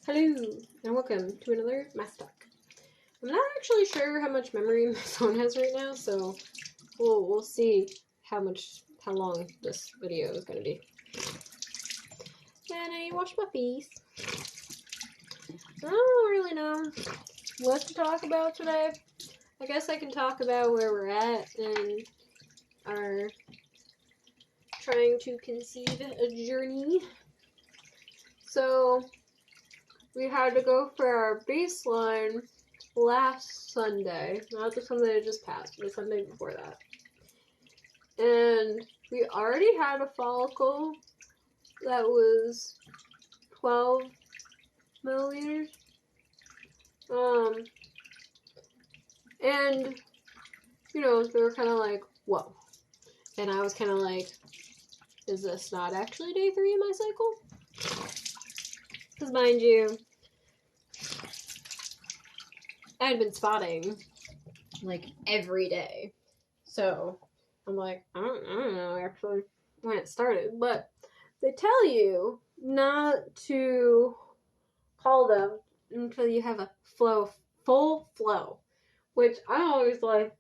Hello, and welcome to another Math Talk. I'm not actually sure how much memory my phone has right now, so we'll see how long this video is going to be. And I wash my face. I don't really know what to talk about today. I guess I can talk about where we're at and our trying to conceive a journey. So, we had to go for our baseline last Sunday. Not the Sunday that just passed, but the Sunday before that. And we already had a follicle that was 12 milliliters. And, they were kind of like, whoa. And I was kind of like, is this not actually day 3 of my cycle? Because mind you, I had been spotting like every day. So I'm like, I don't know actually when it started. But they tell you not to call them until you have a full flow. Which I always like,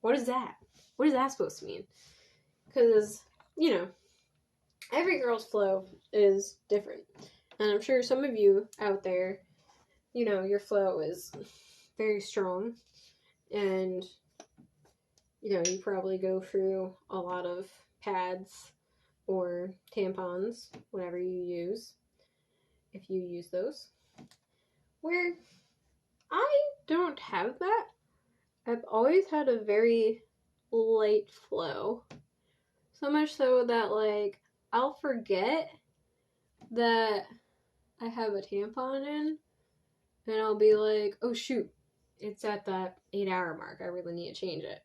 what is that? What is that supposed to mean? Because, every girl's flow is different. And I'm sure some of you out there, your flow is very strong. And, you probably go through a lot of pads or tampons, whatever you use, if you use those. Where I don't have that. I've always had a very light flow. So much so that, like, I'll forget that I have a tampon in, and I'll be like, oh shoot, it's at that 8-hour mark. I really need to change it.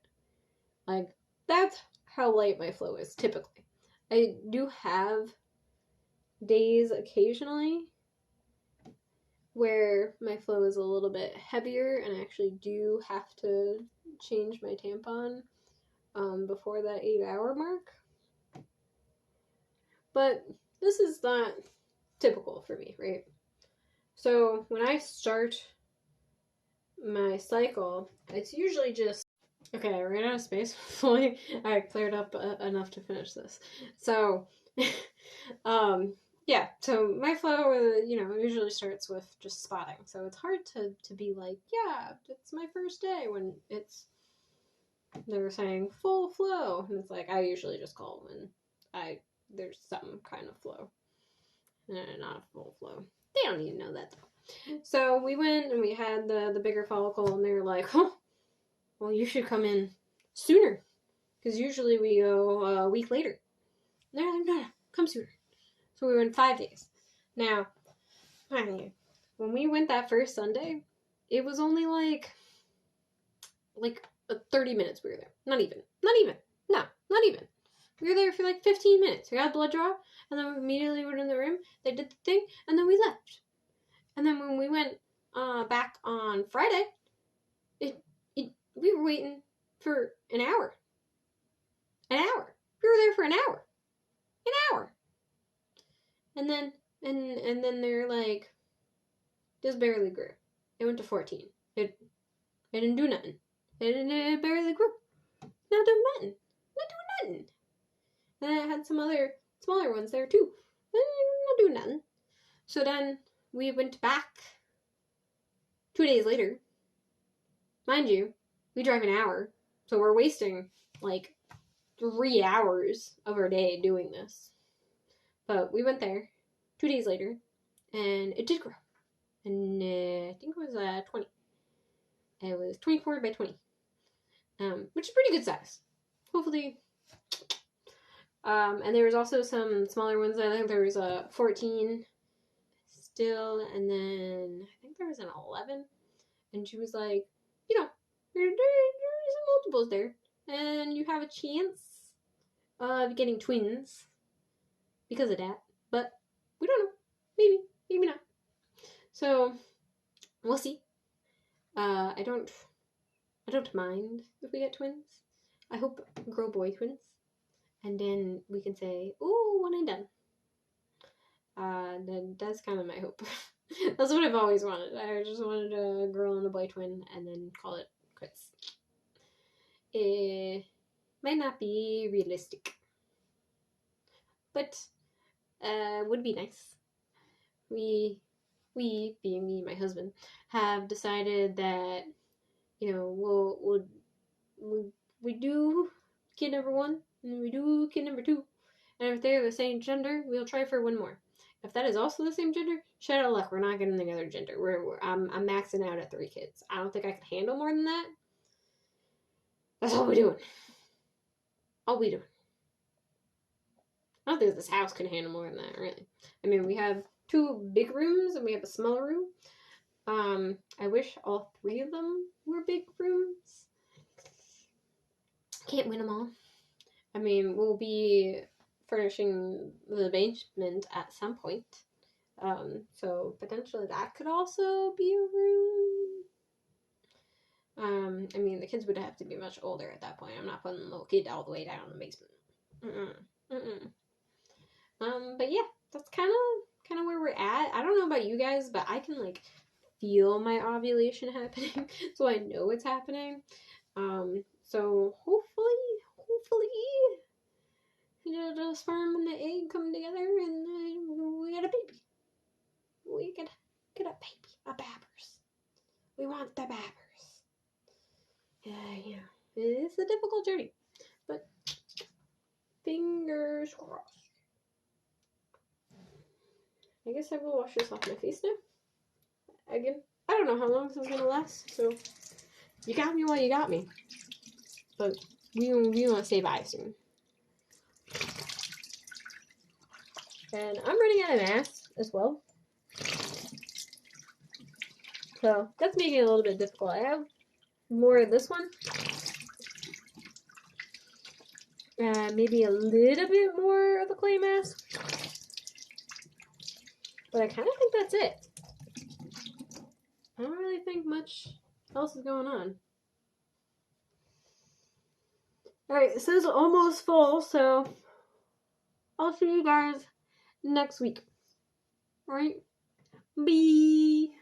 Like, that's how light my flow is, typically. I do have days occasionally where my flow is a little bit heavier, and I actually do have to change my tampon before that 8-hour mark. But this is not typical for me, right? So when I start my cycle, it's usually just, okay, I ran out of space. I cleared up enough to finish this. So, yeah, so my flow, usually starts with just spotting. So it's hard to be like, yeah, it's my first day when they're saying full flow. And it's like, I usually just call when there's some kind of flow. Not a full flow. They don't even know that though. So we went and we had the bigger follicle, and they were like, oh, well, you should come in sooner. Because usually we go a week later. And they're like, no, come sooner. So we went 5 days. Now, honey, when we went that first Sunday, it was only like 30 minutes we were there. Not even. No, not even. We were there for like 15 minutes. We got a blood draw, and then we immediately went in the room. They did the thing, and then we left. And then when we went back on Friday, we were waiting for an hour. An hour. We were there for an hour. An hour. And then and then they're like, just barely grew. It went to 14. It didn't do nothing. It barely grew. Not doing nothing. Not doing nothing. And I had some other smaller ones there too. Not doing nothing. So then we went back 2 days later. Mind you, we drive an hour. So we're wasting like 3 hours of our day doing this. But we went there 2 days later, and it did grow. And I think it was 20. It was 24 by 20, which is pretty good size. Hopefully. And there was also some smaller ones. I think there was a 14 still, and then I think there was an 11. And she was like, there's some multiples there, and you have a chance of getting twins because of that. But we don't know. Maybe not. So we'll see. I don't mind if we get twins. I hope girl-boy twins. And then we can say, ooh, one and done. That's kind of my hope. That's what I've always wanted. I just wanted a girl and a boy twin, and then call it quits. It might not be realistic, but would be nice. We, being me and my husband, have decided that we do kid number 1 and we do kid number 2, and if they're the same gender, we'll try for one more. If that is also the same gender, shut out luck. We're not getting the other gender. I'm maxing out at 3 kids. I don't think I could handle more than that. That's all we're doing. All we doing. I don't think this house can handle more than that, really. I mean, we have 2 big rooms and we have a smaller room. I wish all 3 of them were big rooms. Can't win them all. I mean, we'll be furnishing the basement at some point. So potentially that could also be a room. I mean, the kids would have to be much older at that point. I'm not putting the little kid all the way down in the basement. But yeah, that's kind of where we're at. I don't know about you guys, but I can like feel my ovulation happening, so I know it's happening. So hopefully, the sperm and the egg come together, and we get a baby. We get a baby, a babbers. We want the babbers. Yeah, it's a difficult journey, but fingers crossed. I guess I will wash this off my face now. Again, I don't know how long this is gonna last, so you got me while you got me. But we want to say bye soon. And I'm running out of masks as well. So that's making it a little bit difficult. I have more of this one. Maybe a little bit more of the clay mask. But I kind of think that's it. I don't really think much else is going on. Alright, this is almost full, so I'll see you guys next week. Alright? Bye!